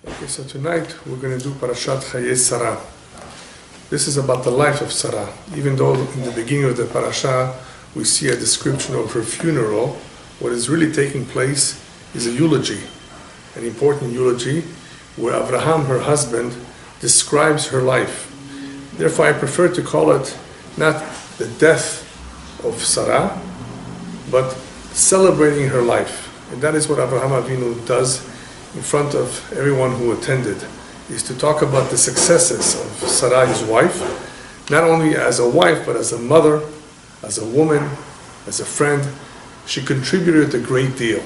Okay, so tonight we're going to do Parashat Chayei Sarah. This is about the life of Sarah. Even though in the beginning of the Parasha we see a description of her funeral, what is really taking place is a eulogy, an important eulogy, where Abraham, her husband, describes her life. Therefore, I prefer to call it not the death of Sarah, but celebrating her life. And that is what Abraham Avinu does in front of everyone who attended, is to talk about the successes of Sarah, his wife, not only as a wife, but as a mother, as a woman, as a friend. She contributed a great deal.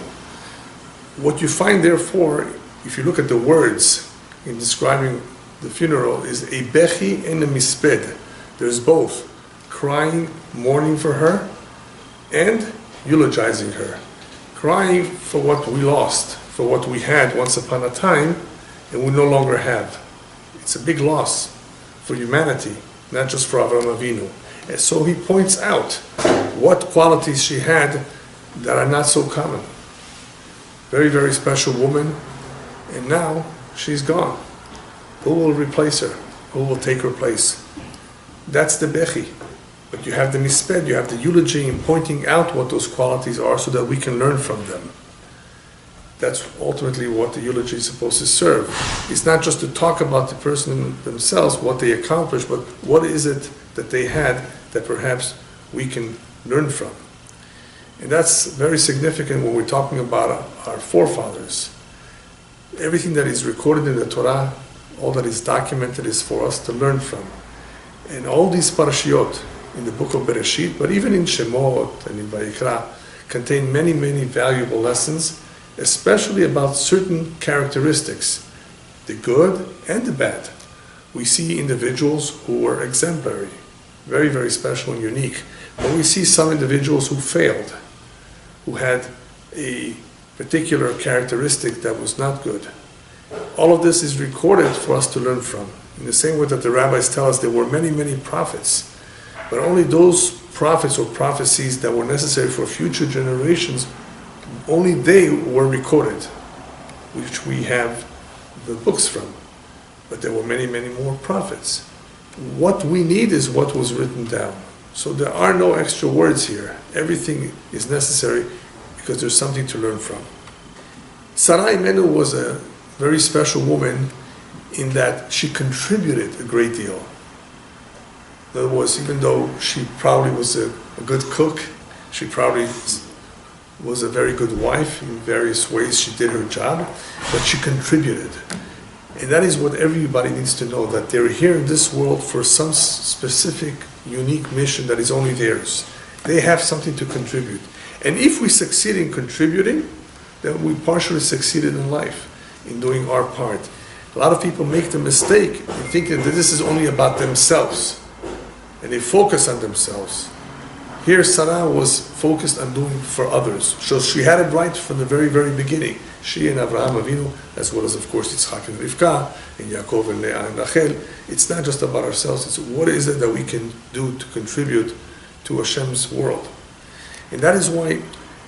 What you find, therefore, if you look at the words in describing the funeral, is a bechi and a misped. There's both crying, mourning for her, and eulogizing her. Crying for what we lost, for what we had once upon a time, and we no longer have. It's a big loss for humanity, not just for Avraham Avinu. And so he points out what qualities she had that are not so common. Very, very special woman, and now she's gone. Who will replace her? Who will take her place? That's the bechi. But you have the misped, you have the eulogy in pointing out what those qualities are so that we can learn from them. That's ultimately what the eulogy is supposed to serve. It's not just to talk about the person themselves, what they accomplished, but what is it that they had that perhaps we can learn from. And that's very significant when we're talking about our forefathers. Everything that is recorded in the Torah, all that is documented, is for us to learn from. And all these parashiot in the book of Bereshit, but even in Shemot and in Vayikra, contain many, many valuable lessons, especially about certain characteristics, the good and the bad. We see individuals who were exemplary, very, very special and unique. But we see some individuals who failed, who had a particular characteristic that was not good. All of this is recorded for us to learn from. In the same way that the rabbis tell us there were many, many prophets, but only those prophets or prophecies that were necessary for future generations, only they were recorded, which we have the books from. But there were many, many more prophets. What we need is what was written down. So there are no extra words here. Everything is necessary because there's something to learn from. Sarah Imenu was a very special woman in that she contributed a great deal. In other words, even though she probably was a good cook, she probably was a very good wife. In various ways she did her job, but she contributed. And that is what everybody needs to know, that they're here in this world for some specific, unique mission that is only theirs. They have something to contribute. And if we succeed in contributing, then we partially succeeded in life, in doing our part. A lot of people make the mistake in thinking that this is only about themselves, and they focus on themselves. Here, Sarah was focused on doing for others. So she had it right from the very, very beginning. She and Avraham Avinu, as well as, of course, Yitzchak and Rivka, and Yaakov and Leah and Rachel. It's not just about ourselves. It's what is it that we can do to contribute to Hashem's world. And that is why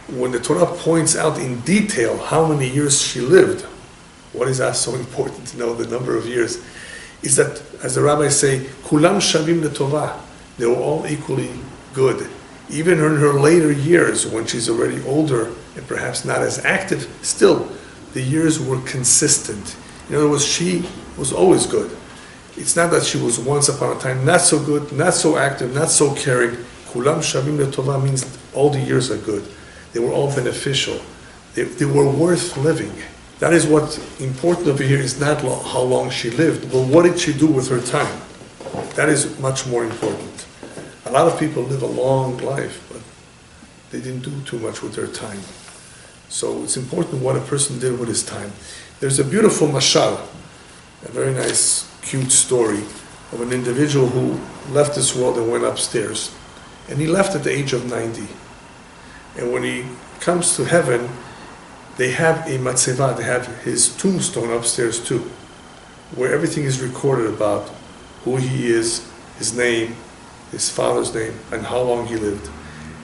when the Torah points out in detail how many years she lived, what is that so important to know the number of years, is that, as the rabbis say, Kulam Shavim Letovah, they were all equally good. Even in her later years, when she's already older and perhaps not as active, still, the years were consistent. In other words, she was always good. It's not that she was once upon a time not so good, not so active, not so caring. Kulam Shavim Letovah means all the years are good. They were all beneficial. They were worth living. That is what's important over here, is not how long she lived, but what did she do with her time. That is much more important. A lot of people live a long life, but they didn't do too much with their time. So it's important what a person did with his time. There's a beautiful mashal, a very nice, cute story of an individual who left this world and went upstairs. And he left at the age of 90. And when he comes to heaven, they have a matzeva, they have his tombstone upstairs too, where everything is recorded about who he is, his name, his father's name, and how long he lived.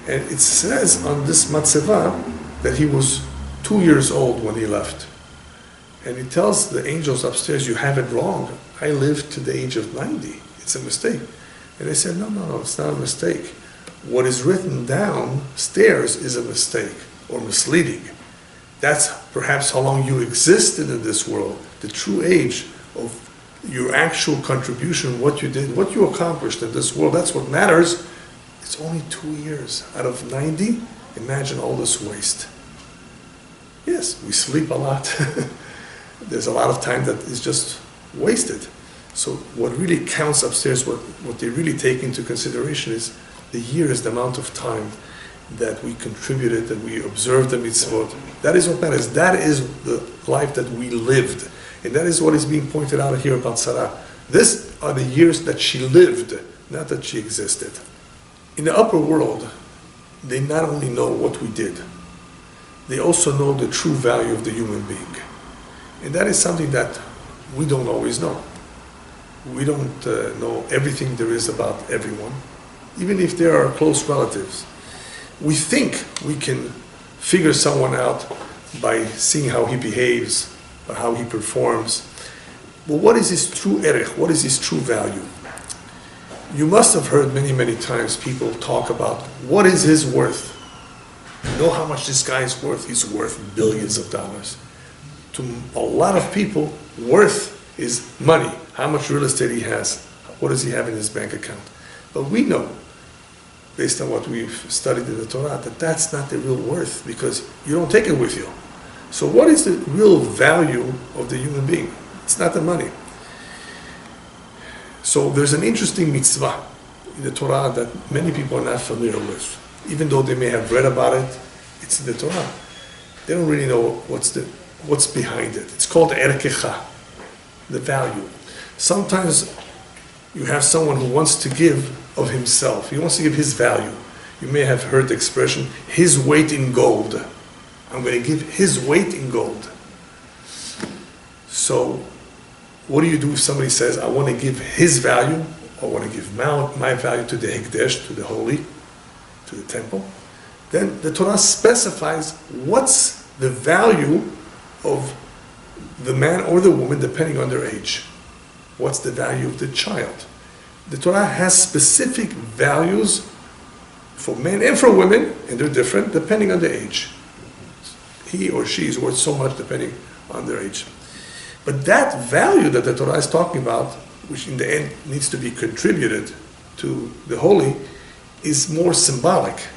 And it says on this matzeva that he was 2 years old when he left. And he tells the angels upstairs, you have it wrong. I lived to the age of 90. It's a mistake. And they said, no, it's not a mistake. What is written downstairs is a mistake or misleading. That's perhaps how long you existed in this world, the true age of your actual contribution, what you did, what you accomplished in this world. That's what matters. It's only 2 years out of 90. Imagine all this waste. Yes, we sleep a lot. There's a lot of time that is just wasted. So what really counts upstairs, what they really take into consideration is the years, the amount of time that we contributed, that we observed the mitzvot. That is what matters. That is the life that we lived. And that is what is being pointed out here about Sarah. These are the years that she lived, not that she existed. In the upper world, they not only know what we did, they also know the true value of the human being. And that is something that we don't always know. We don't know everything there is about everyone, even if they are close relatives. We think we can figure someone out by seeing how he behaves or how he performs. But what is his true erech? What is his true value? You must have heard many, many times people talk about what is his worth. You know how much this guy is worth? He's worth billions of dollars. To a lot of people, worth is money. How much real estate he has. What does he have in his bank account? But we know, based on what we've studied in the Torah, that that's not the real worth because you don't take it with you. So what is the real value of the human being? It's not the money. So there's an interesting mitzvah in the Torah that many people are not familiar with. Even though they may have read about it, it's in the Torah. They don't really know what's behind it. It's called erkecha, the value. Sometimes you have someone who wants to give of himself. He wants to give his value. You may have heard the expression, his weight in gold. I'm going to give his weight in gold. So what do you do if somebody says, I want to give his value, or I want to give my value to the Hekdesh, to the holy, to the temple? Then the Torah specifies what's the value of the man or the woman depending on their age. What's the value of the child? The Torah has specific values for men and for women, and they're different depending on the age. He or she is worth so much depending on their age. But that value that the Torah is talking about, which in the end needs to be contributed to the holy, is more symbolic.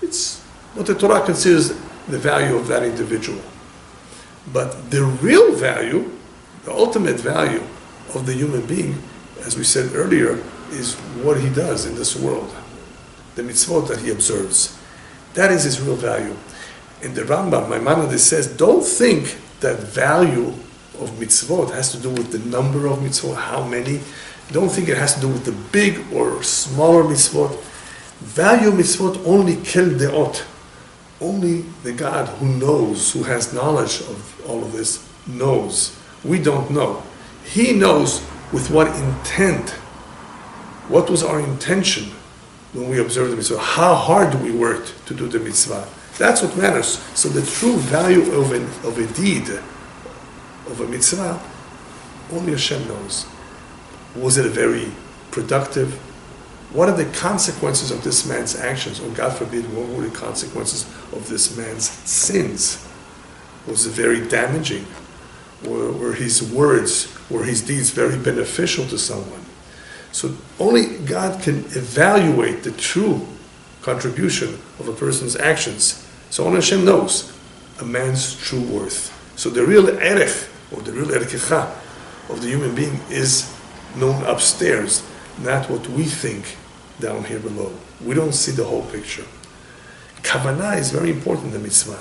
It's what the Torah considers the value of that individual. But the real value, the ultimate value of the human being, as we said earlier, is what he does in this world, the mitzvot that he observes. That is his real value. And the Rambam, Maimonides, says, don't think that value of mitzvot has to do with the number of mitzvot, how many. Don't think it has to do with the big or smaller mitzvot. Value mitzvot only kel deot. Only the God who knows, who has knowledge of all of this, knows. We don't know. He knows with what intent. What was our intention when we observed the mitzvah? How hard we worked to do the mitzvah? That's what matters. So the true value of a deed, of a mitzvah, only Hashem knows. Was it a very productive? What are the consequences of this man's actions? Or God forbid, what were the consequences of this man's sins? Was it very damaging? Were his words, were his deeds very beneficial to someone? So only God can evaluate the true contribution of a person's actions. So only Hashem knows a man's true worth. So the real erech, or the real erkecha of the human being is known upstairs, not what we think down here below. We don't see the whole picture. Kavanah is very important in the mitzvah.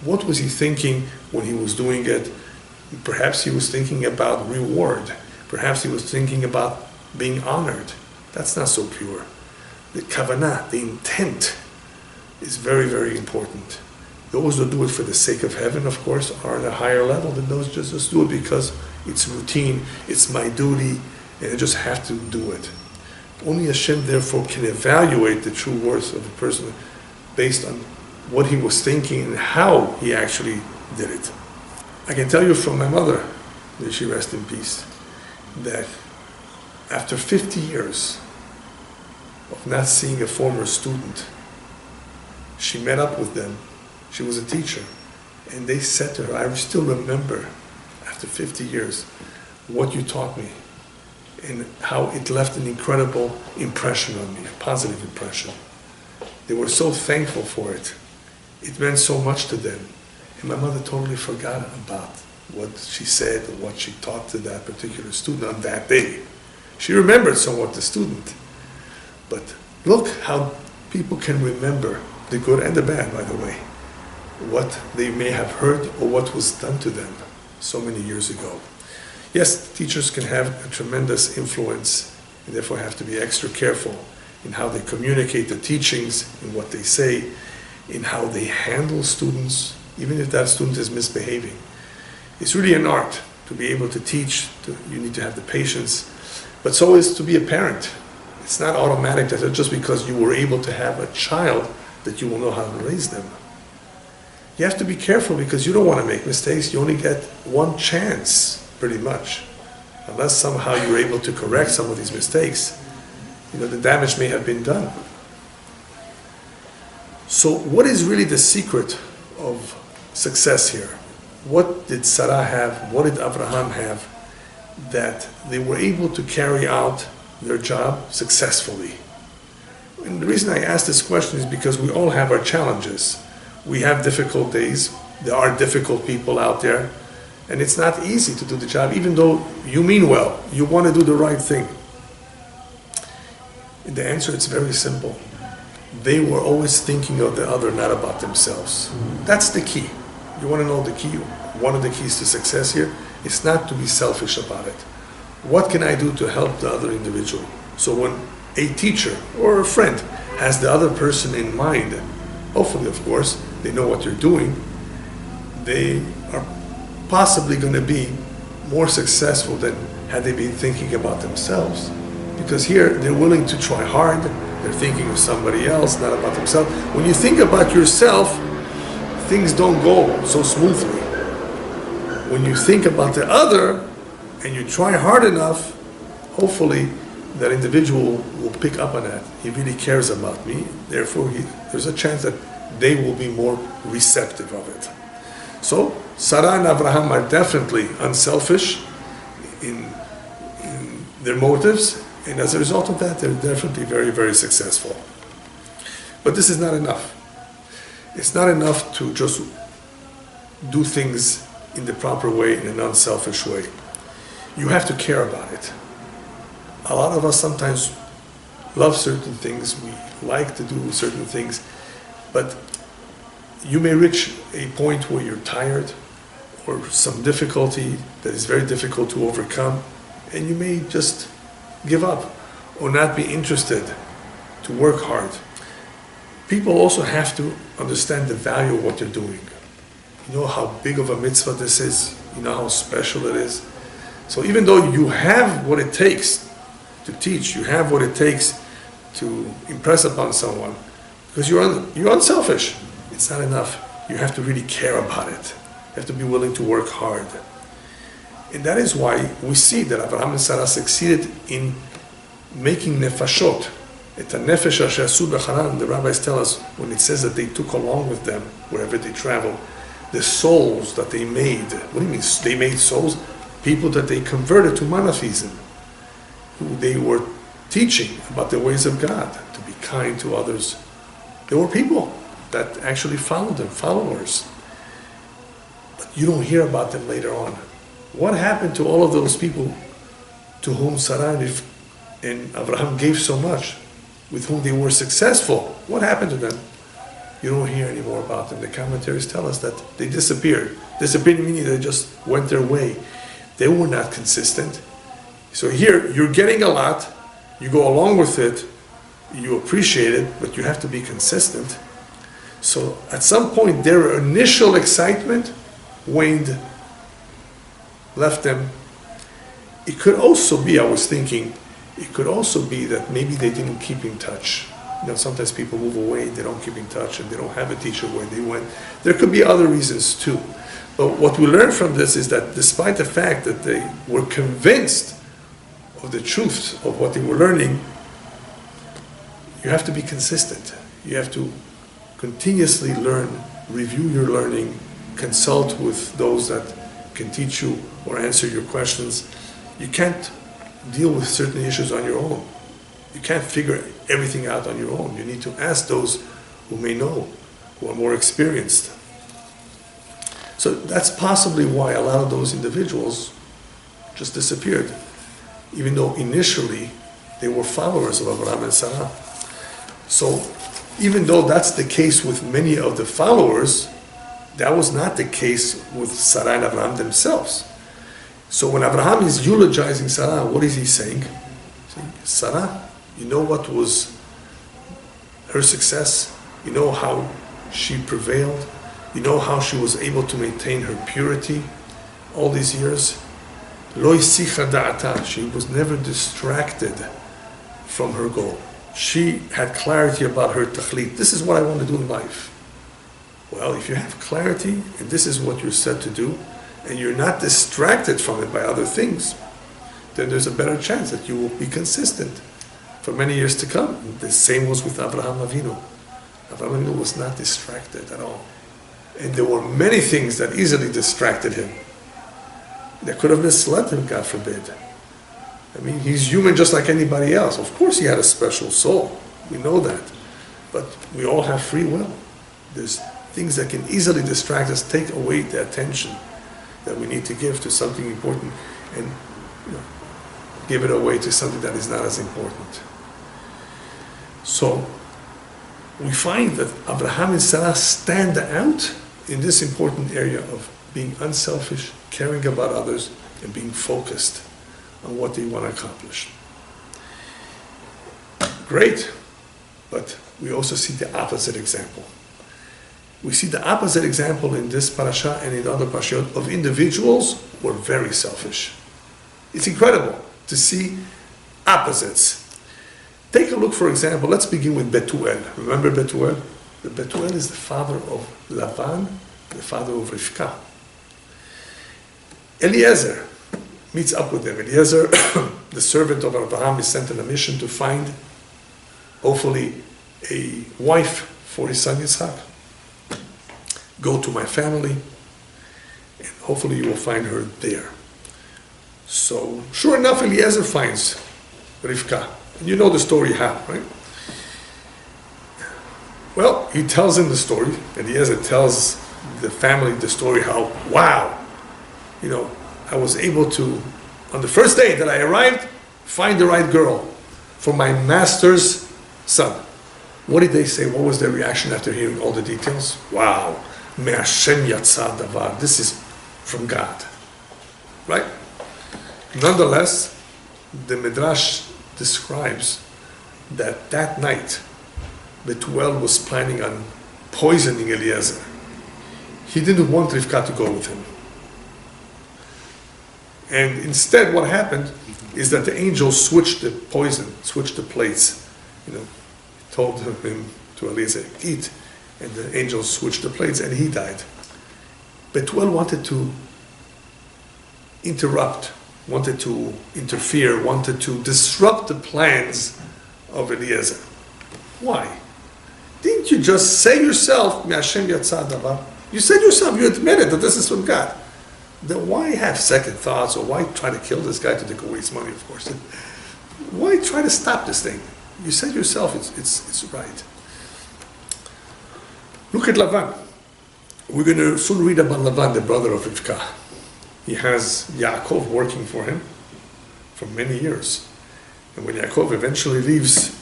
What was he thinking when he was doing it? Perhaps he was thinking about reward. Perhaps he was thinking about being honored. That's not so pure. The kavanah, the intent, is very, very important. Those who do it for the sake of heaven, of course, are on a higher level than those who just do it because it's routine, it's my duty, and I just have to do it. Only Hashem, therefore, can evaluate the true worth of a person based on what he was thinking and how he actually did it. I can tell you from my mother, may she rest in peace, that after 50 years of not seeing a former student, she met up with them. She was a teacher. And they said to her, I still remember, after 50 years, what you taught me and how it left an incredible impression on me, a positive impression. They were so thankful for it. It meant so much to them. And my mother totally forgot about what she said or what she taught to that particular student on that day. She remembered somewhat the student. But look how people can remember the good and the bad, by the way, what they may have heard or what was done to them so many years ago. Yes, teachers can have a tremendous influence and therefore have to be extra careful in how they communicate the teachings, in what they say, in how they handle students, even if that student is misbehaving. It's really an art to be able to teach. You need to have the patience, but so is to be a parent. It's not automatic that just because you were able to have a child that you will know how to raise them. You have to be careful because you don't want to make mistakes. You only get one chance, pretty much. Unless somehow you're able to correct some of these mistakes, the damage may have been done. So what is really the secret of success here? What did Sarah have? What did Abraham have that they were able to carry out their job successfully? And the reason I ask this question is because we all have our challenges. We have difficult days. There are difficult people out there. And it's not easy to do the job, even though you mean well. You want to do the right thing. And the answer is very simple. They were always thinking of the other, not about themselves. That's the key. You want to know the key? One of the keys to success here is not to be selfish about it. What can I do to help the other individual? So when a teacher or a friend has the other person in mind, hopefully, of course, they know what they're doing, they are possibly going to be more successful than had they been thinking about themselves. Because here, they're willing to try hard, they're thinking of somebody else, not about themselves. When you think about yourself, things don't go so smoothly. When you think about the other, and you try hard enough, hopefully that individual will pick up on that. He really cares about me, therefore there's a chance that they will be more receptive of it. So, Sarah and Abraham are definitely unselfish in their motives, and as a result of that, they're definitely very, very successful. But this is not enough. It's not enough to just do things in the proper way, in an unselfish way. You have to care about it. A lot of us sometimes love certain things, we like to do certain things, but you may reach a point where you're tired or some difficulty that is very difficult to overcome, and you may just give up or not be interested to work hard. People also have to understand the value of what they're doing. You know how big of a mitzvah this is, you know how special it is. So even though you have what it takes to teach, you have what it takes to impress upon someone, because you're unselfish, it's not enough. You have to really care about it. You have to be willing to work hard. And that is why we see that Abraham and Sarah succeeded in making nefashot. It's a nefesh asher asu b'chanan. The rabbis tell us when it says that they took along with them wherever they traveled, the souls that they made. What do you mean they made souls? People that they converted to monotheism, who they were teaching about the ways of God, to be kind to others. There were people that actually followed them, followers. But you don't hear about them later on. What happened to all of those people to whom Sarah and Abraham gave so much, with whom they were successful? What happened to them? You don't hear any more about them. The commentaries tell us that they disappeared. Disappeared meaning they just went their way. They were not consistent. So here, you're getting a lot, you go along with it, you appreciate it, but you have to be consistent. So at some point, their initial excitement waned, left them. It could also be, I was thinking, it could also be that maybe they didn't keep in touch. sometimes people move away, they don't keep in touch, and they don't have a teacher where they went. There could be other reasons too. But what we learn from this is that despite the fact that they were convinced of the truth of what they were learning, you have to be consistent. You have to continuously learn, review your learning, consult with those that can teach you or answer your questions. You can't deal with certain issues on your own. You can't figure everything out on your own. You need to ask those who may know, who are more experienced. So that's possibly why a lot of those individuals just disappeared, even though initially they were followers of Abraham and Sarah. So even though that's the case with many of the followers, that was not the case with Sarah and Abraham themselves. So when Abraham is eulogizing Sarah, what is he saying? He's saying, Sarah, you know what was her success? You know how she prevailed? You know how she was able to maintain her purity all these years? Lo isicha da'ata. She was never distracted from her goal. She had clarity about her tachlit. This is what I want to do in life. Well, if you have clarity, and this is what you're set to do, and you're not distracted from it by other things, then there's a better chance that you will be consistent for many years to come. The same was with Abraham Avinu. Abraham Avinu was not distracted at all. And there were many things that easily distracted him. That could have misled him, God forbid. I mean, he's human just like anybody else. Of course he had a special soul. We know that. But we all have free will. There's things that can easily distract us, take away the attention that we need to give to something important, and give it away to something that is not as important. So we find that Abraham and Sarah stand out in this important area of being unselfish, caring about others, and being focused on what they want to accomplish. Great, but we also see the opposite example. We see the opposite example in this parasha and in other parashot of individuals who are very selfish. It's incredible to see opposites. Take a look, for example, let's begin with Betuel. Remember Betuel? The Betuel is the father of Lavan, the father of Rivka. Eliezer meets up with them. Eliezer, the servant of Abraham, is sent on a mission to find, hopefully, a wife for his son Yitzhak. Go to my family, and hopefully you will find her there. So, sure enough, Eliezer finds Rivka. And you know the story how, right? Well, he tells him the story. Eliezer tells the family the story how, wow, I was able to, on the first day that I arrived, find the right girl for my master's son. What did they say? What was their reaction after hearing all the details? Wow. Me'ashem yatsa davar. This is from God. Right? Nonetheless, the Midrash describes that night, Betuel was planning on poisoning Eliezer. He didn't want Rivka to go with him. And instead what happened is that the angel switched the poison, switched the plates. Told him to Eliezer, eat. And the angel switched the plates and he died. Betuel wanted to interrupt, wanted to interfere, wanted to disrupt the plans of Eliezer. Why? Didn't you just say yourself, Me'ashem yatsa davar? You said yourself, you admitted that this is from God. Then why have second thoughts, or why try to kill this guy to take away his money, of course? Why try to stop this thing? You said yourself it's right. Look at Lavan. We're going to soon read about Lavan, the brother of Rivka. He has Yaakov working for him for many years. And when Yaakov eventually leaves,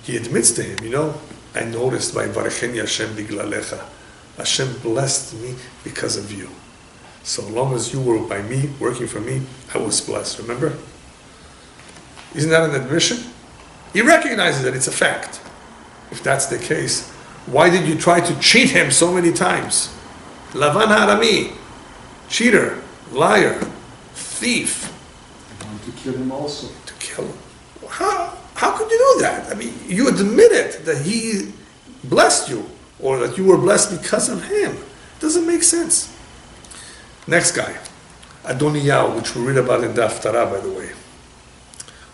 he admits to him, I noticed by Varecheni Hashem biglalecha. Hashem blessed me because of you. So long as you were by me, working for me, I was blessed. Remember? Isn't that an admission? He recognizes that it's a fact. If that's the case, why did you try to cheat him so many times? Lavan Harami, cheater, liar, thief. I want to kill him also. To kill him. How How could you do that? I mean, you admitted that he blessed you, or that you were blessed because of him. It doesn't make sense. Next guy, Adoniyahu, which we read about in Daf Torah, by the way.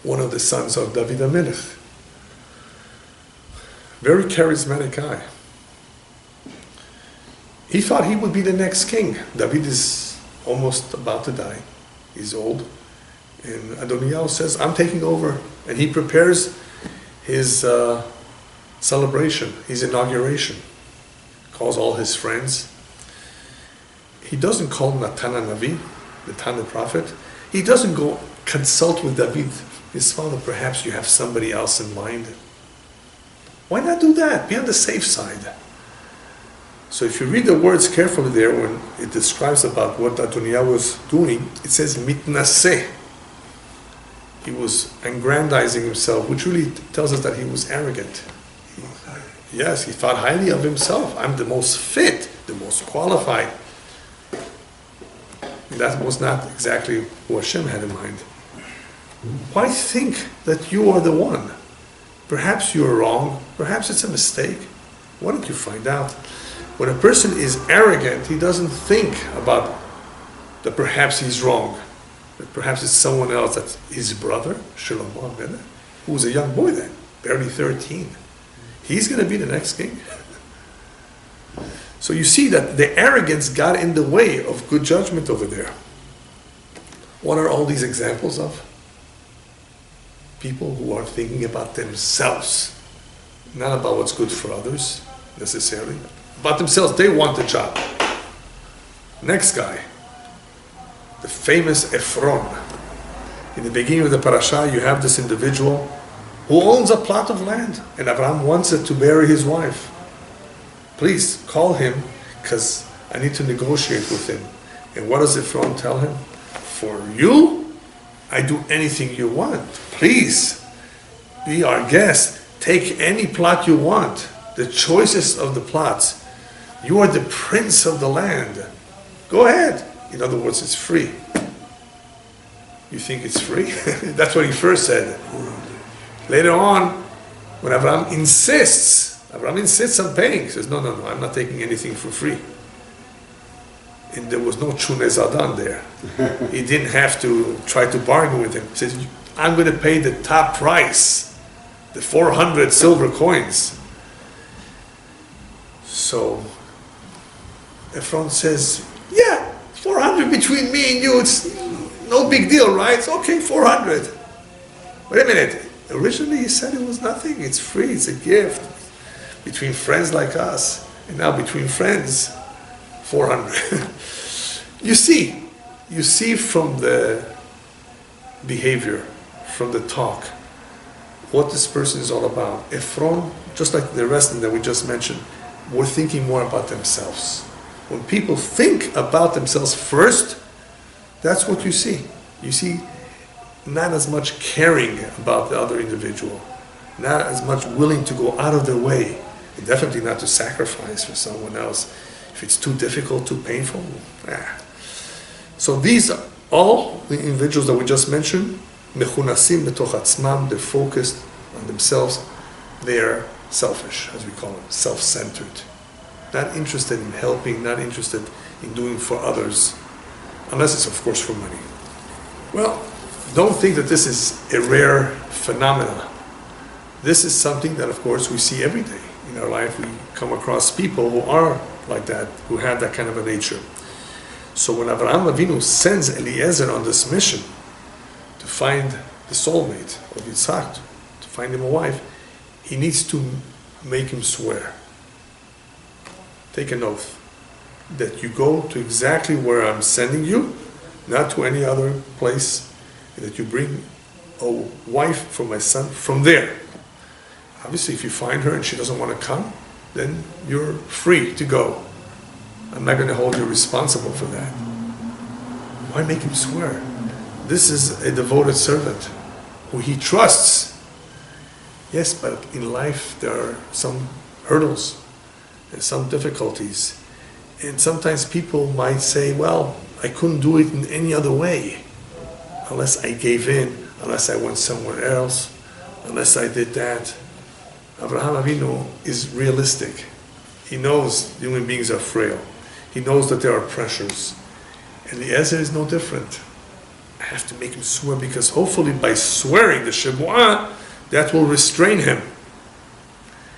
One of the sons of David HaMelech. Very charismatic guy. He thought he would be the next king. David is almost about to die. He's old. And Adoniyahu says, I'm taking over. And he prepares his celebration, his inauguration. Calls all his friends. He doesn't call Natan Navi, Natan the prophet. He doesn't go consult with David, his father. Perhaps you have somebody else in mind. Why not do that? Be on the safe side. So if you read the words carefully there, when it describes about what Adoniyahu was doing, it says mitnaseh. He was aggrandizing himself, which really tells us that he was arrogant. Yes, he thought highly of himself. I'm the most fit, the most qualified. That was not exactly what Hashem had in mind. Why think that you are the one? Perhaps you are wrong. Perhaps it's a mistake. Why don't you find out? When a person is arrogant, he doesn't think about that perhaps he's wrong. That perhaps it's someone else, that's his brother, Shlomo HaMelech, who was a young boy then, barely 13. He's going to be the next king. So you see that the arrogance got in the way of good judgment over there. What are all these examples of? People who are thinking about themselves, not about what's good for others, necessarily. About themselves, they want the job. Next guy, the famous Ephron. In the beginning of the Parasha, you have this individual who owns a plot of land, and Abraham wants it to bury his wife. Please call him, because I need to negotiate with him. And what does Ephron tell him? For you, I do anything you want. Please, be our guest. Take any plot you want. The choicest of the plots. You are the prince of the land. Go ahead. In other words, it's free. You think it's free? That's what he first said. Later on, when Abraham insists on paying. He says, no, I'm not taking anything for free. And there was no Chunezadan there. He didn't have to try to bargain with him. He says, I'm going to pay the top price, the 400 silver coins. So Ephron says, yeah, 400 between me and you, it's no big deal, right? It's okay, 400. Wait a minute. Originally he said it was nothing. It's free, it's a gift. Between friends like us, and now between friends, 400. You see from the behavior, from the talk, what this person is all about. Ephron, just like the rest that we just mentioned, were thinking more about themselves. When people think about themselves first, that's what you see. You see not as much caring about the other individual, not as much willing to go out of their way, and definitely not to sacrifice for someone else. If it's too difficult, too painful, So these are all the individuals that we just mentioned, mechunasim betoch atzmam, they're focused on themselves, they're selfish, as we call them, self-centered. Not interested in helping, not interested in doing for others, unless it's of course for money. Well, don't think that this is a rare phenomenon. This is something that of course we see every day. In our life we come across people who are like that, who have that kind of a nature. So when Avraham Avinu sends Eliezer on this mission to find the soulmate of Yitzhak, to find him a wife, he needs to make him swear. Take an oath that you go to exactly where I'm sending you, not to any other place, and that you bring a wife for my son from there. Obviously, if you find her and she doesn't want to come, then you're free to go. I'm not going to hold you responsible for that. Why make him swear? This is a devoted servant who he trusts. Yes, but in life there are some hurdles and some difficulties. And sometimes people might say, well, I couldn't do it in any other way. Unless I gave in, unless I went somewhere else, unless I did that. Avraham Avinu is realistic. He knows human beings are frail. He knows that there are pressures. And Eliezer is no different. I have to make him swear, because hopefully by swearing the Shemuah, that will restrain him.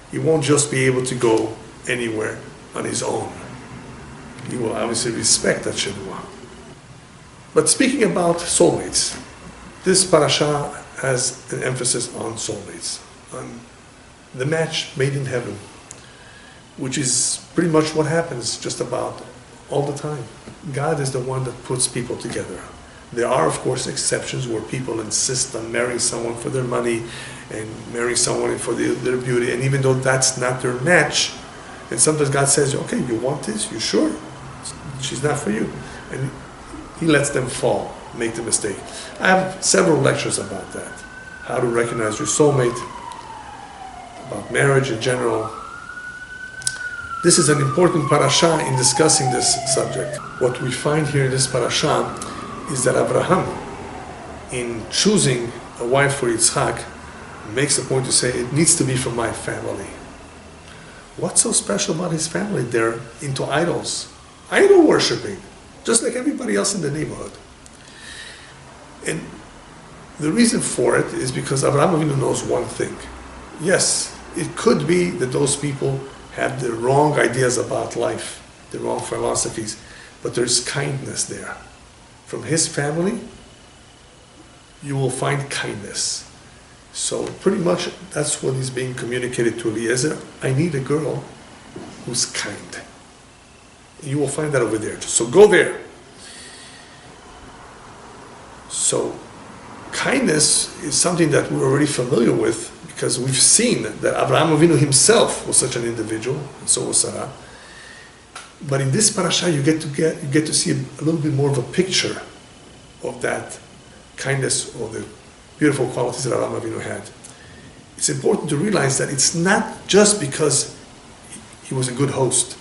He won't just be able to go anywhere on his own. He will obviously respect that Shemuah. But speaking about soulmates, this parasha has an emphasis on soulmates, on the match made in heaven, which is pretty much what happens just about all the time. God is the one that puts people together. There are, of course, exceptions where people insist on marrying someone for their money and marrying someone for their beauty, and even though that's not their match, and sometimes God says, okay, you want this? You sure? She's not for you. And He lets them fall, make the mistake. I have several lectures about that. How to recognize your soulmate, about marriage in general. This is an important parasha in discussing this subject. What we find here in this parasha is that Abraham, in choosing a wife for Yitzchak, makes a point to say, it needs to be from my family. What's so special about his family? They're into idols, idol worshipping, just like everybody else in the neighborhood. And the reason for it is because Abraham Avinu knows one thing. Yes, it could be that those people have the wrong ideas about life, the wrong philosophies, but there's kindness there. From his family, you will find kindness. So pretty much that's what is being communicated to Eliezer. I need a girl who's kind. You will find that over there. So go there. So kindness is something that we're already familiar with, because we've seen that Abraham Avinu himself was such an individual, and so was Sarah. But in this parasha, you get to see a little bit more of a picture of that kindness, or the beautiful qualities that Abraham Avinu had. It's important to realize that it's not just because he was a good host.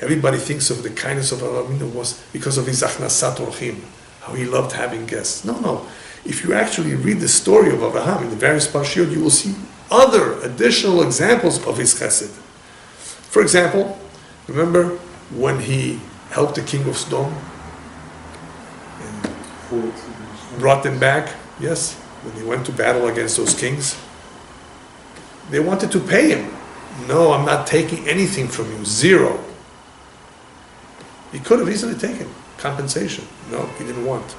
Everybody thinks of the kindness of Abraham Avinu was because of his achnasat orchim, how he loved having guests. No. If you actually read the story of Abraham in the various parashiyot, you will see other additional examples of his chesed. For example, remember when he helped the king of Sodom and brought them back? Yes, when he went to battle against those kings. They wanted to pay him. No, I'm not taking anything from you. Zero. He could have easily taken compensation. No, he didn't want.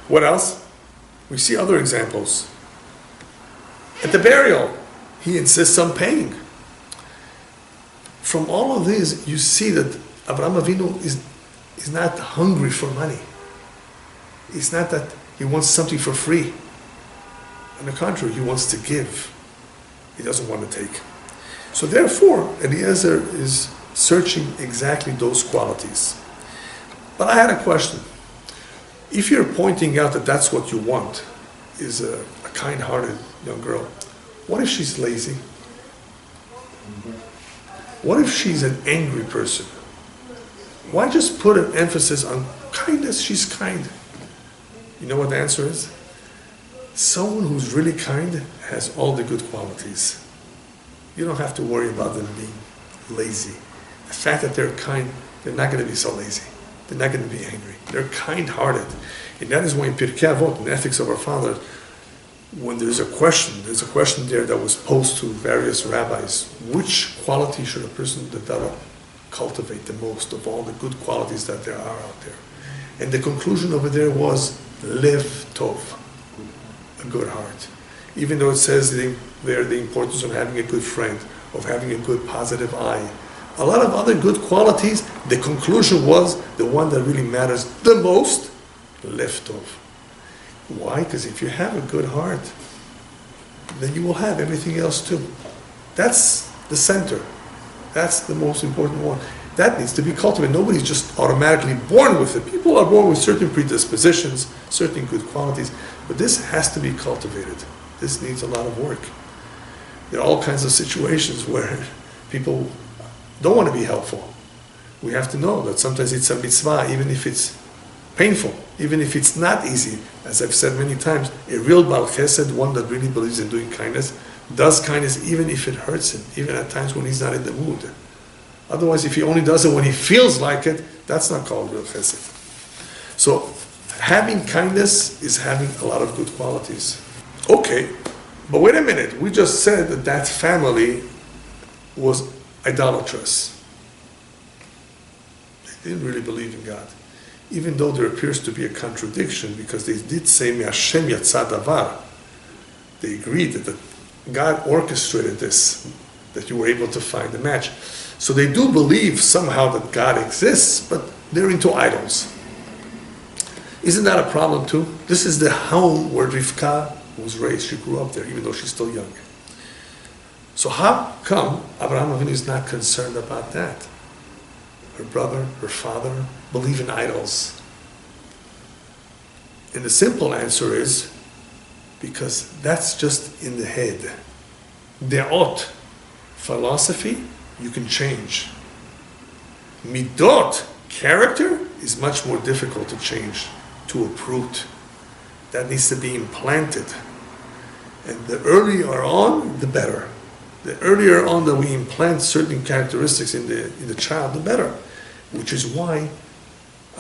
What else? We see other examples. At the burial, he insists on paying. From all of this, you see that Avraham Avinu is not hungry for money. It's not that he wants something for free. On the contrary, he wants to give. He doesn't want to take. So therefore, Eliezer is searching exactly those qualities. But I had a question. If you're pointing out that that's what you want, is a kind-hearted young girl, what if she's lazy? What if she's an angry person? Why just put an emphasis on kindness? She's kind. You know what the answer is? Someone who's really kind has all the good qualities. You don't have to worry about them being lazy. The fact that they're kind, they're not going to be so lazy. They're not going to be angry. They're kind-hearted. And that is why in Pirkei Avot, in the Ethics of Our Fathers, when there's a question there that was posed to various rabbis. Which quality should a person develop, cultivate the most of all the good qualities that there are out there? And the conclusion over there was, Lev Tov, a good heart. Even though it says there the importance of having a good friend, of having a good positive eye, a lot of other good qualities, the conclusion was the one that really matters the most, Lev Tov. Why? Because if you have a good heart, then you will have everything else too. That's the center. That's the most important one. That needs to be cultivated. Nobody's just automatically born with it. People are born with certain predispositions, certain good qualities, but this has to be cultivated. This needs a lot of work. There are all kinds of situations where people don't want to be helpful. We have to know that sometimes it's a mitzvah, even if it's painful, even if it's not easy. As I've said many times, a real Baal Chesed, one that really believes in doing kindness, does kindness even if it hurts him, even at times when he's not in the mood. Otherwise, if he only does it when he feels like it, that's not called real Chesed. So, having kindness is having a lot of good qualities. Okay, but wait a minute. We just said that that family was idolatrous. They didn't really believe in God. Even though there appears to be a contradiction, because they did say, "Me'Hashem yatsa davar." They agreed that God orchestrated this, that you were able to find a match. So they do believe somehow that God exists, but they're into idols. Isn't that a problem too? This is the home where Rivka was raised. She grew up there, even though she's still young. So how come Abraham Avinu is not concerned about that? Her brother, her father, believe in idols. And the simple answer is, because that's just in the head. De'ot, philosophy, you can change. Midot, character, is much more difficult to change, to uproot. That needs to be implanted. And the earlier on, the better. The earlier on that we implant certain characteristics in the child, the better. Which is why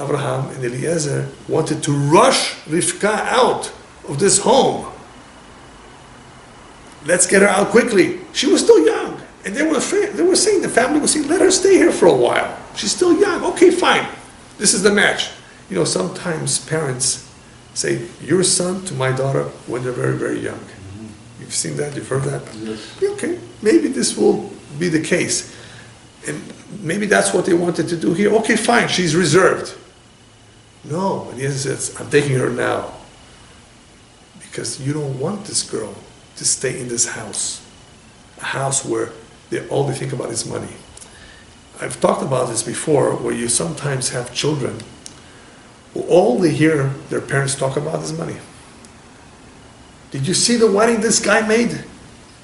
Abraham and Eliezer wanted to rush Rivka out of this home. Let's get her out quickly. She was still young. And they were saying, the family was saying, let her stay here for a while. She's still young. Okay, fine. This is the match. You know, sometimes parents say, your son to my daughter when they're very, very young. You've seen that? You've heard that? Yes. Okay, maybe this will be the case. And maybe that's what they wanted to do here. Okay, fine, she's reserved. No, and he says, I'm taking her now. Because you don't want this girl to stay in this house. A house where all they think about is money. I've talked about this before, where you sometimes have children who all they hear their parents talk about is money. Did you see the wedding this guy made?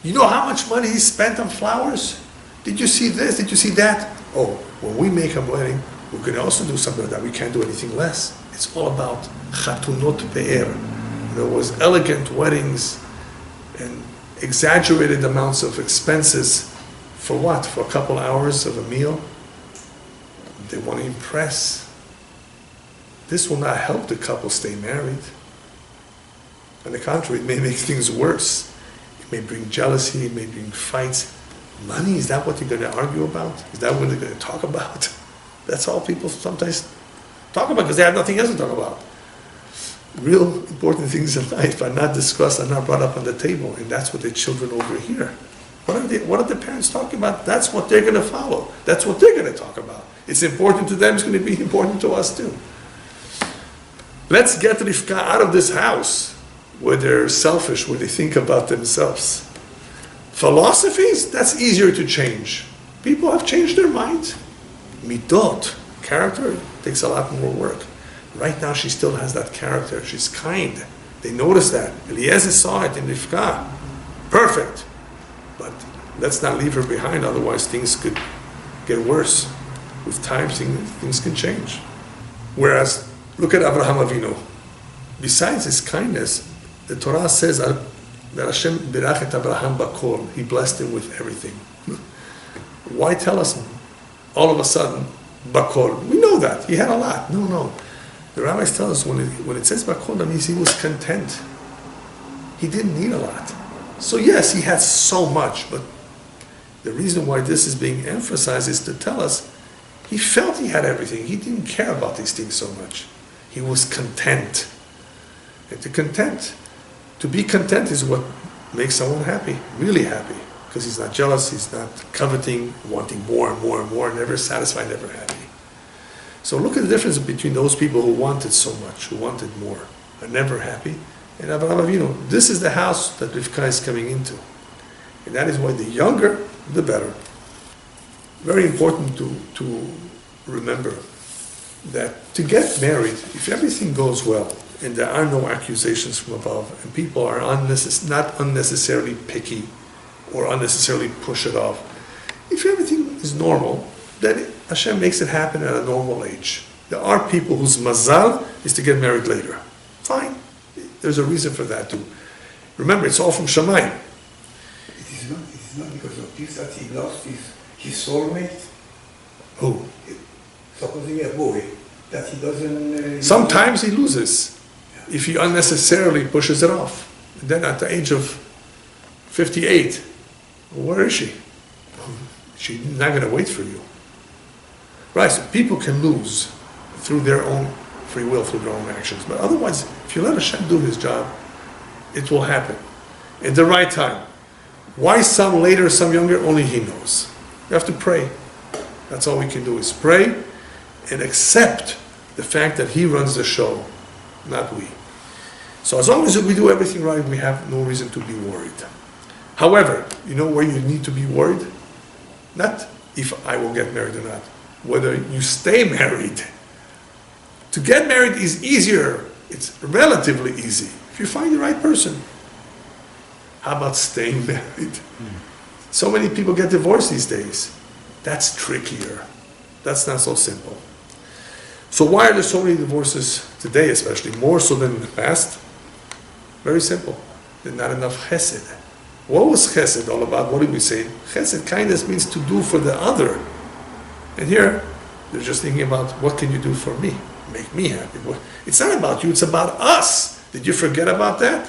You know how much money he spent on flowers? Did you see this? Did you see that? Oh, when we make a wedding, we're going to also do something like that. We can't do anything less. It's all about chatunot pe'er. There was elegant weddings and exaggerated amounts of expenses. For what? For a couple hours of a meal? They want to impress. This will not help the couple stay married. On the contrary, it may make things worse. It may bring jealousy, it may bring fights. Money, is that what they're going to argue about? Is that what they're going to talk about? That's all people sometimes talk about because they have nothing else to talk about. Real important things in life are not discussed, are not brought up on the table, and that's what the children overhear. What are the parents talking about? That's what they're going to follow. That's what they're going to talk about. It's important to them, it's going to be important to us too. Let's get Rivka out of this house where they're selfish, where they think about themselves. Philosophies, that's easier to change. People have changed their minds. Midot, character, takes a lot more work. Right now she still has that character. She's kind. They notice that. Eliezer saw it in Rivka. Perfect. But let's not leave her behind, otherwise things could get worse. With time, things can change. Whereas, look at Abraham Avinu. Besides his kindness, the Torah says that Hashem birach et Abraham bakol. He blessed him with everything. Why tell us all of a sudden bakol? We know that. He had a lot. No. The rabbis tell us when it says bakol, that means he was content. He didn't need a lot. So yes, he had so much, but the reason why this is being emphasized is to tell us he felt he had everything. He didn't care about these things so much. He was content. And to be content is what makes someone happy, really happy. Because he's not jealous, he's not coveting, wanting more and more and more, never satisfied, never happy. So look at the difference between those people who wanted so much, who wanted more, are never happy, and Abraham Avinu. This is the house that Rivka is coming into. And that is why the younger, the better. Very important to remember that to get married, if everything goes well, and there are no accusations from above, and people are not unnecessarily picky or unnecessarily push it off, if everything is normal, then Hashem makes it happen at a normal age. There are people whose mazal is to get married later. Fine. There's a reason for that too. Remember, it's all from Shamayim. It is not because of this that he lost his soulmate. Who? Supposing a boy, that he doesn't... Sometimes he loses if he unnecessarily pushes it off. And then at the age of 58, where is she? She's not going to wait for you. Right, so people can lose through their own free will, through their own actions. But otherwise, if you let Hashem do his job, it will happen at the right time. Why some later, some younger, only he knows. You have to pray. That's all we can do, is pray and accept the fact that he runs the show, not we. So as long as we do everything right, we have no reason to be worried. However, you know where you need to be worried? Not if I will get married or not, whether you stay married. To get married is easier. It's relatively easy if you find the right person. How about staying married? So many people get divorced these days. That's trickier. That's not so simple. So why are there so many divorces today, especially, more so than in the past? Very simple. There's not enough chesed. What was chesed all about? What did we say? Chesed, kindness, means to do for the other. And here, they're just thinking about, what can you do for me? Make me happy. It's not about you, it's about us. Did you forget about that?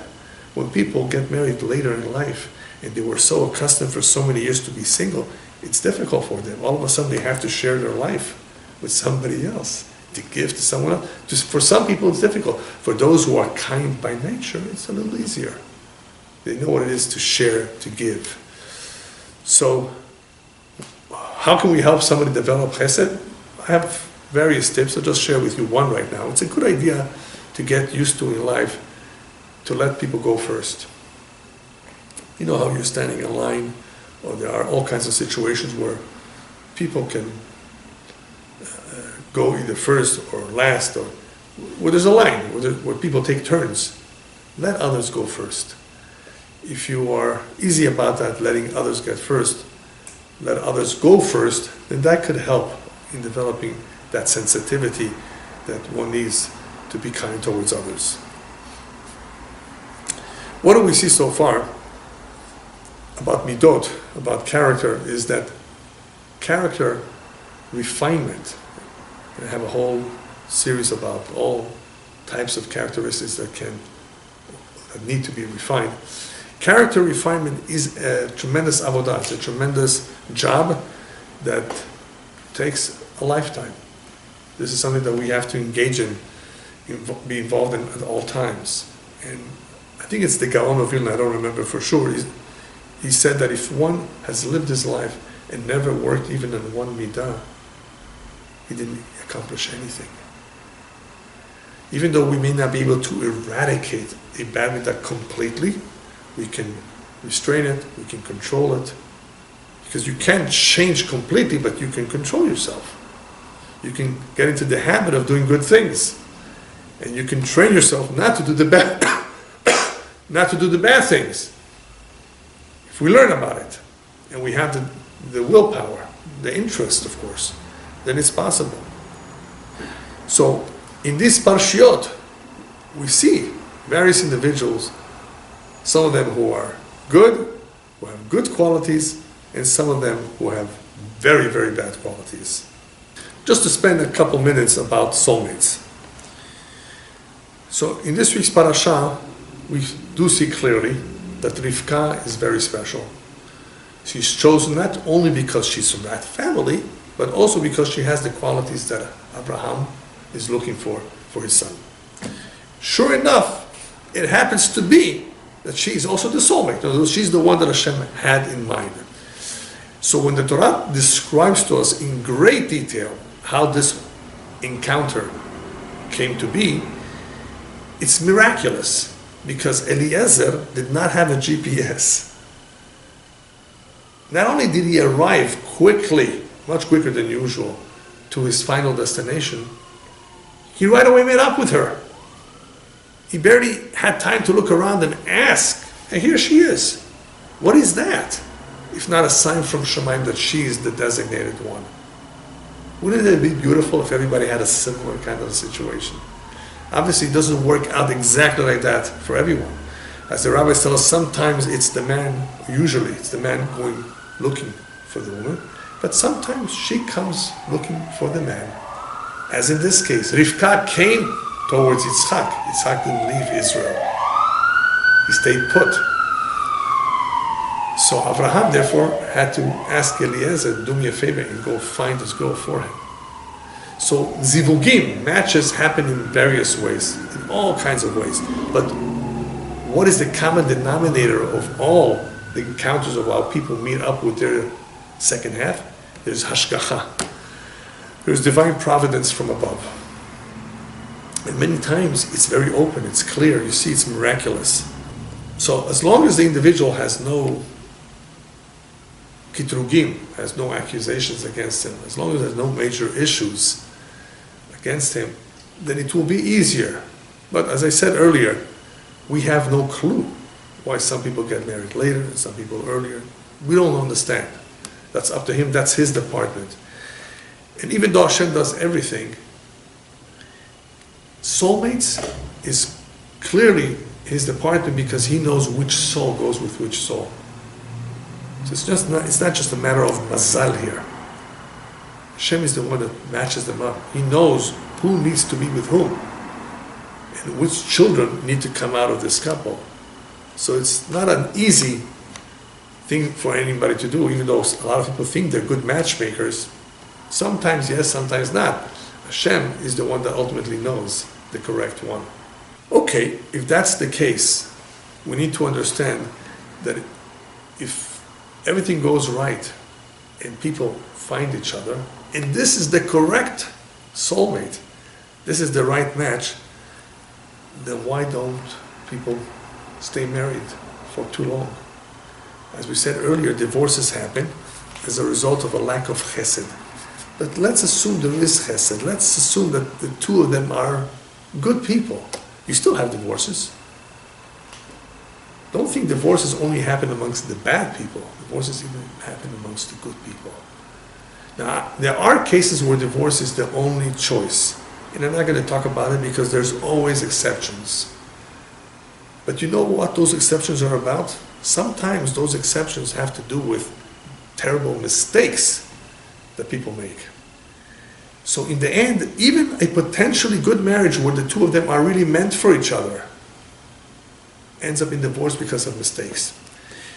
When people get married later in life, and they were so accustomed for so many years to be single, it's difficult for them. All of a sudden, they have to share their life with somebody else, to give to someone else. Just for some people, it's difficult. For those who are kind by nature, it's a little easier. They know what it is to share, to give. So, how can we help somebody develop chesed? I have various tips. I'll just share with you one right now. It's a good idea to get used to in life, to let people go first. You know how you're standing in line, or there are all kinds of situations where people can go either first or last, or where there's a line, where people take turns. Let others go first. If you are easy about that, letting others get first, let others go first, then that could help in developing that sensitivity that one needs to be kind towards others. What do we see so far about midot, about character, is that character refinement. I have a whole series about all types of characteristics that need to be refined. Character refinement is a tremendous avodah, it's a tremendous job that takes a lifetime. This is something that we have to engage in, be involved in at all times. And I think it's the Gaon of Vilna, I don't remember for sure. He said that if one has lived his life and never worked even on one midah, he didn't accomplish anything. Even though we may not be able to eradicate a bad midah completely, we can restrain it, we can control it. Because you can't change completely, but you can control yourself. You can get into the habit of doing good things. And you can train yourself not to do the bad not to do the bad things. If we learn about it, and we have the willpower, the interest, of course, then it's possible. So, in this parshiot, we see various individuals, some of them who are good, who have good qualities, and some of them who have very, very bad qualities. Just to spend a couple minutes about soulmates. So, in this week's parasha, we do see clearly that Rivka is very special. She's chosen not only because she's from that family, but also because she has the qualities that Abraham is looking for his son. Sure enough, it happens to be that she is also the soulmate. She's the one that Hashem had in mind. So when the Torah describes to us in great detail how this encounter came to be, it's miraculous, because Eliezer did not have a GPS. Not only did he arrive quickly, much quicker than usual, to his final destination, he right away met up with her. He barely had time to look around and ask, and here she is. What is that? If not a sign from Shemaim that she is the designated one. Wouldn't it be beautiful if everybody had a similar kind of situation? Obviously, it doesn't work out exactly like that for everyone. As the rabbis tell us, sometimes it's the man, usually it's the man going looking for the woman, but sometimes she comes looking for the man. As in this case, Rivka came towards Yitzchak. Yitzchak didn't leave Israel. He stayed put. So Abraham therefore had to ask Eliezer, do me a favor and go find this girl for him. So zivugim, matches happen in various ways, in all kinds of ways. But what is the common denominator of all the encounters of how people meet up with their second half? There's hashgacha. There's divine providence from above. And many times it's very open, it's clear, you see it's miraculous. So as long as the individual has no kitrugim, has no accusations against him, as long as there's no major issues against him, then it will be easier. But as I said earlier, we have no clue why some people get married later and some people earlier. We don't understand. That's up to him, that's his department. And even though Hashem does everything, soulmates is clearly his department because he knows which soul goes with which soul. So it's not just a matter of mazal here. Hashem is the one that matches them up. He knows who needs to be with whom and which children need to come out of this couple. So it's not an easy thing for anybody to do, even though a lot of people think they're good matchmakers. Sometimes yes, sometimes not. Hashem is the one that ultimately knows the correct one. Okay, if that's the case, we need to understand that if everything goes right and people find each other, and this is the correct soulmate, this is the right match, then why don't people stay married for too long? As we said earlier, divorces happen as a result of a lack of chesed. But let's assume there is chesed. Let's assume that the two of them are good people. You still have divorces. Don't think divorces only happen amongst the bad people. Divorces even happen amongst the good people. Now, there are cases where divorce is the only choice. And I'm not going to talk about it because there's always exceptions. But you know what those exceptions are about? Sometimes those exceptions have to do with terrible mistakes that people make. So in the end, even a potentially good marriage where the two of them are really meant for each other ends up in divorce because of mistakes.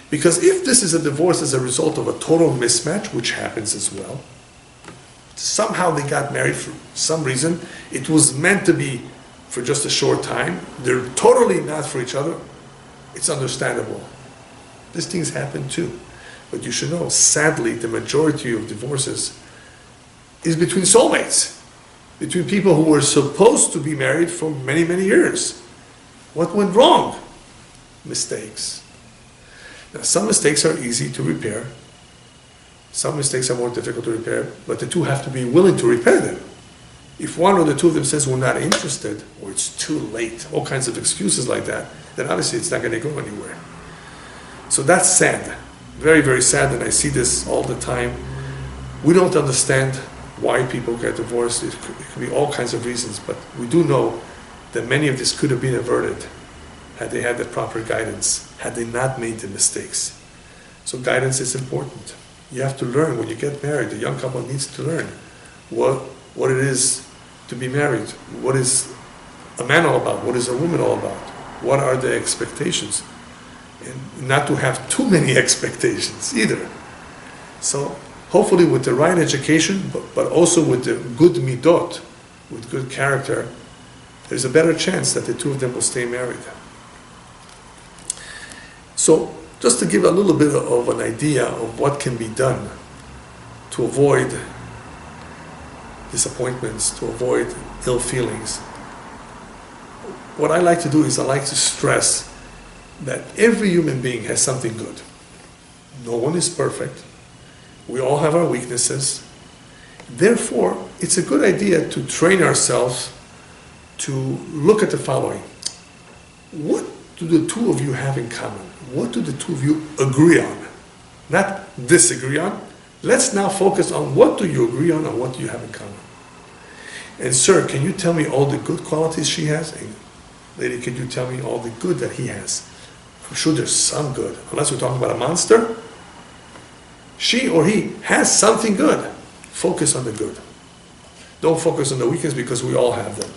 Because if this is a divorce as a result of a total mismatch, which happens as well, somehow they got married for some reason, it was meant to be for just a short time, they're totally not for each other, it's understandable. These things happen too. But you should know, sadly, the majority of divorces is between soulmates, between people who were supposed to be married for many, many years. What went wrong? Mistakes. Now, some mistakes are easy to repair. Some mistakes are more difficult to repair, but the two have to be willing to repair them. If one or the two of them says we're not interested, or it's too late, all kinds of excuses like that, then obviously it's not going to go anywhere. So that's sad. Very, very sad, and I see this all the time. We don't understand why people get divorced. It could be all kinds of reasons, but we do know that many of this could have been averted had they had the proper guidance, had they not made the mistakes. So guidance is important. You have to learn when you get married. The young couple needs to learn what it is to be married. What is a man all about? What is a woman all about? What are the expectations? And not to have too many expectations either. So hopefully with the right education, but also with the good midot, with good character, there's a better chance that the two of them will stay married. So just to give a little bit of an idea of what can be done to avoid disappointments, to avoid ill feelings, what I like to do is I like to stress that every human being has something good. No one is perfect. We all have our weaknesses. Therefore, it's a good idea to train ourselves to look at the following. What do the two of you have in common? What do the two of you agree on? Not disagree on. Let's now focus on what do you agree on and what do you have in common. And sir, can you tell me all the good qualities she has? And lady, can you tell me all the good that he has? I'm sure there's some good. Unless we're talking about a monster, she or he has something good. Focus on the good. Don't focus on the weakness, because we all have them.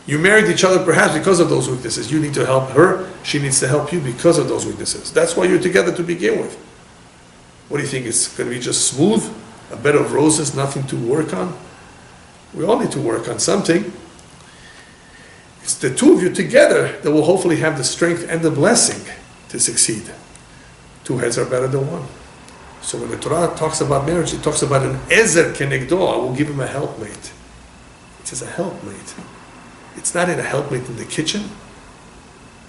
You married each other perhaps because of those weaknesses. You need to help her. She needs to help you because of those weaknesses. That's why you're together to begin with. What do you think? It's going to be just smooth? A bed of roses, nothing to work on? We all need to work on something. It's the two of you together that will hopefully have the strength and the blessing to succeed. Two heads are better than one. So when the Torah talks about marriage, it talks about an ezer kenegdo. I will give him a helpmate. It says a helpmate. It's not in a helpmate in the kitchen.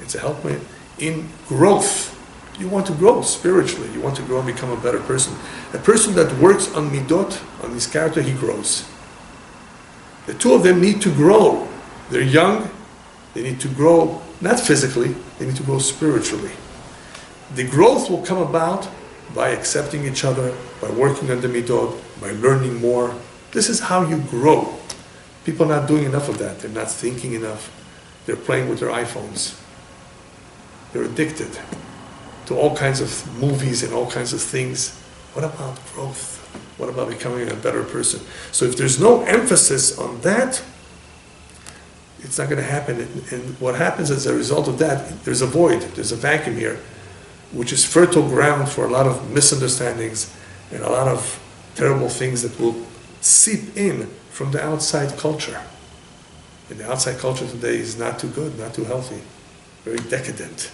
It's a helpmate in growth. You want to grow spiritually. You want to grow and become a better person. A person that works on midot, on his character, he grows. The two of them need to grow. They're young. They need to grow, not physically, they need to grow spiritually. The growth will come about by accepting each other, by working on the midot, by learning more. This is how you grow. People are not doing enough of that. They're not thinking enough. They're playing with their iPhones. They're addicted to all kinds of movies and all kinds of things. What about growth? What about becoming a better person? So if there's no emphasis on that, it's not going to happen. And what happens as a result of that, there's a void, there's a vacuum here, which is fertile ground for a lot of misunderstandings and a lot of terrible things that will seep in from the outside culture. And the outside culture today is not too good, not too healthy, very decadent.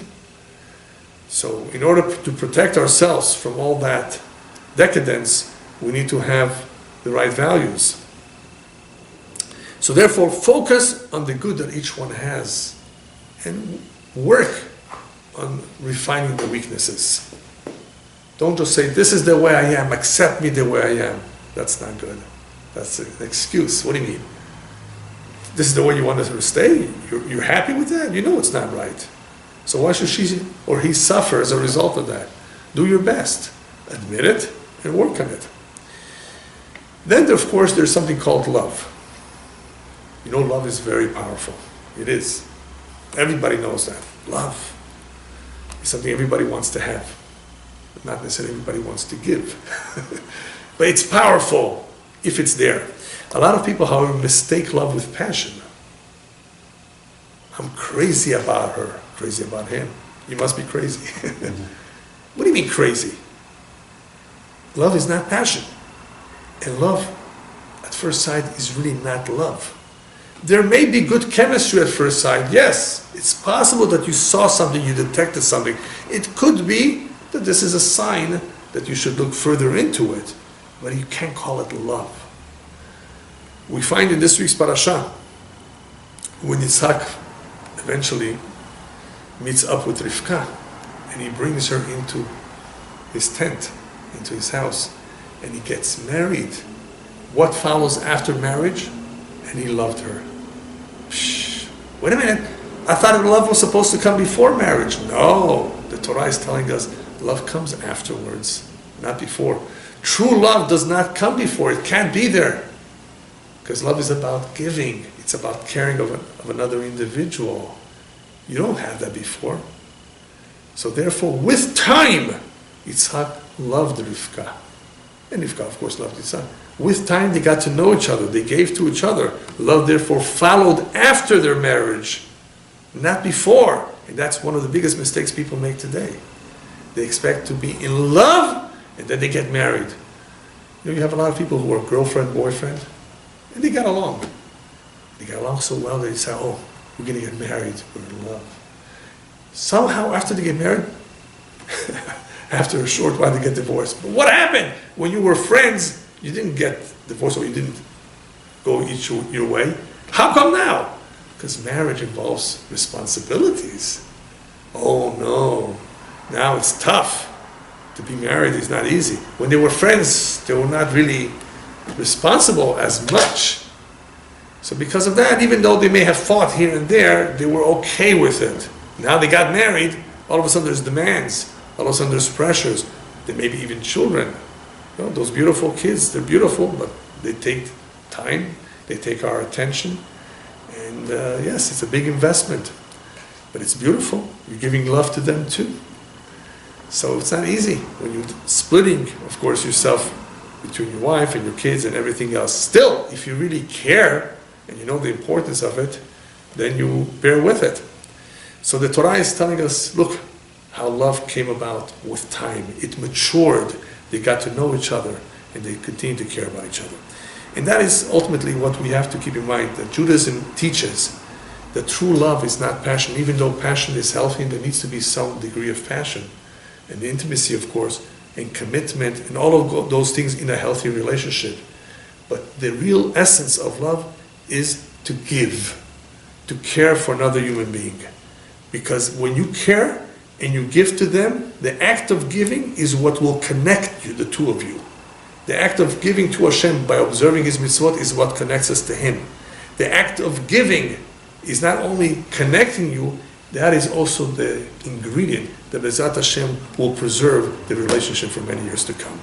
So in order to protect ourselves from all that decadence, we need to have the right values. So therefore, focus on the good that each one has and work on refining the weaknesses. Don't just say, this is the way I am, accept me the way I am. That's not good. That's an excuse. What do you mean? This is the way you want us to stay? You're happy with that? You know it's not right. So why should she or he suffer as a result of that? Do your best. Admit it and work on it. Then, of course, there's something called love. You know, love is very powerful. It is. Everybody knows that. Love is something everybody wants to have, but not necessarily everybody wants to give. But it's powerful if it's there. A lot of people, however, mistake love with passion. I'm crazy about her, crazy about him. You must be crazy. What do you mean crazy? Love is not passion. And love, at first sight, is really not love. There may be good chemistry at first sight, yes. It's possible that you saw something, you detected something. It could be that this is a sign that you should look further into it, but you can't call it love. We find in this week's Parasha, when Yitzhak eventually meets up with Rivka, and he brings her into his tent, into his house, and he gets married. What follows after marriage? And he loved her. Shh. Wait a minute. I thought love was supposed to come before marriage. No. The Torah is telling us love comes afterwards, not before. True love does not come before. It can't be there. Because love is about giving. It's about caring of another individual. You don't have that before. So therefore, with time, Yitzhak loved Rivka. And Rivka, of course, loved Yitzhak. With time, they got to know each other. They gave to each other. Love, therefore, followed after their marriage, not before. And that's one of the biggest mistakes people make today. They expect to be in love, and then they get married. You know, you have a lot of people who are girlfriend, boyfriend, and they got along. They got along so well that they say, oh, we're going to get married. We're in love. Somehow, after they get married, after a short while, they get divorced. But what happened? When you were friends, you didn't get divorced, or you didn't go each your way. How come now? Because marriage involves responsibilities. Oh no, now it's tough. To be married is not easy. When they were friends, they were not really responsible as much. So because of that, even though they may have fought here and there, they were okay with it. Now they got married, all of a sudden there's demands. All of a sudden there's pressures. There may be even children. You know, those beautiful kids, they're beautiful, but they take time they take our attention. And yes, it's a big investment, but it's beautiful. You're giving love to them too. So it's not easy when you're splitting, of course, yourself between your wife and your kids and everything else. Still, if you really care and you know the importance of it, then you bear with it. So the Torah is telling us, look, how love came about with time. It matured. They got to know each other and they continue to care about each other. And that is ultimately what we have to keep in mind, that Judaism teaches that true love is not passion. Even though passion is healthy, there needs to be some degree of passion. And the intimacy, of course, and commitment, and all of those things in a healthy relationship. But the real essence of love is to give, to care for another human being. Because when you care and you give to them, the act of giving is what will connect you, the two of you. The act of giving to Hashem by observing His mitzvot is what connects us to Him. The act of giving is not only connecting you, that is also the ingredient that Bezat Hashem will preserve the relationship for many years to come.